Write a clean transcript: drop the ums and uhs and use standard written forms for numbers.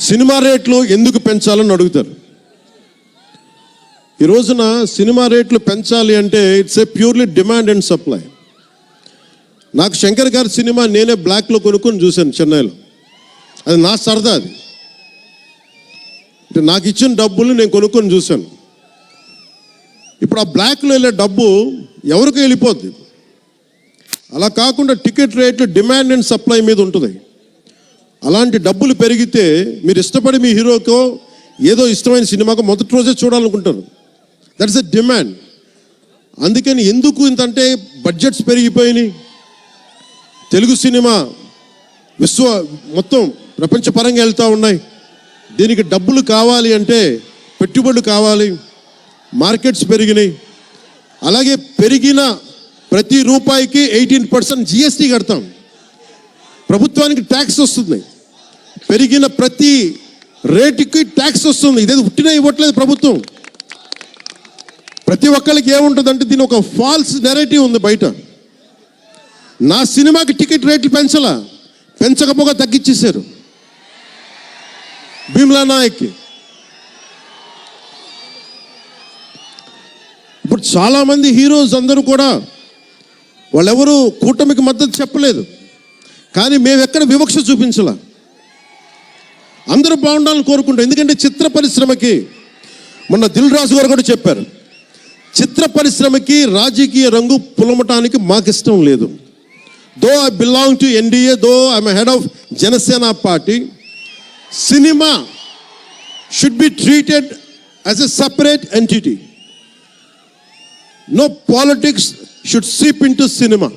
Cinema రేట్లు ఎందుకు పెంచాలని అడుగుతారు. ఈ రోజున సినిమా రేట్లు పెంచాలి అంటే it's a purely demand and supply. నాకు శంకర్ గారి సినిమా నేనే బ్లాక్లో కొనుక్కొని చూశాను చెన్నైలో. అది నా సరదా. అది అంటే నాకు ఇచ్చిన డబ్బులు నేను కొనుక్కొని చూశాను. ఇప్పుడు ఆ బ్లాక్లో వెళ్ళే డబ్బు ఎవరికి వెళ్ళిపోద్ది. అలా కాకుండా టికెట్ రేట్లు డిమాండ్ అండ్ సప్లై మీద ఉంటుంది. అలాంటి డబ్బులు పెరిగితే మీరు ఇష్టపడి మీ హీరోకో ఏదో ఇష్టమైన సినిమాకు మొదటి రోజే చూడాలనుకుంటారు. That's a demand. అందుకని ఎందుకు ఇంతంటే బడ్జెట్స్ పెరిగిపోయినాయి. తెలుగు సినిమా మొత్తం ప్రపంచపరంగా వెళ్తూ ఉన్నాయి. దీనికి డబ్బులు కావాలి అంటే పెట్టుబడులు కావాలి. మార్కెట్స్ పెరిగినాయి. అలాగే పెరిగిన ప్రతి రూపాయికి 18% జిఎస్టీ కడతాం. ప్రభుత్వానికి ట్యాక్స్ వస్తుంది. పెరిగిన ప్రతి రేటుకి ట్యాక్స్ వస్తుంది. ఇదేదో ఉట్టినా ఇవ్వట్లేదు ప్రభుత్వం. ప్రతి ఒక్కరికి ఏముంటుందంటే దీని ఒక ఫాల్స్ నెరేటివ్ ఉంది బయట. నా సినిమాకి టికెట్ రేట్లు పెంచకపోగా తగ్గించేశారు భీమ్లా నాయక్కి. ఇప్పుడు చాలామంది హీరోస్ అందరూ కూడా వాళ్ళెవరూ కూటమికి మద్దతు చెప్పలేదు. కానీ మేము ఎక్కడ వివక్ష చూపించాల. అందరూ బాగుండాలని కోరుకుంటాం. ఎందుకంటే చిత్ర పరిశ్రమకి మొన్న దిల్ రాజు గారు కూడా చెప్పారు, చిత్ర పరిశ్రమకి రాజకీయ రంగు పులమటానికి మాకు ఇష్టం లేదు. Though I belong to NDA, though I'm head of Janasena party, cinema should be treated as a separate entity. No politics should seep into cinema.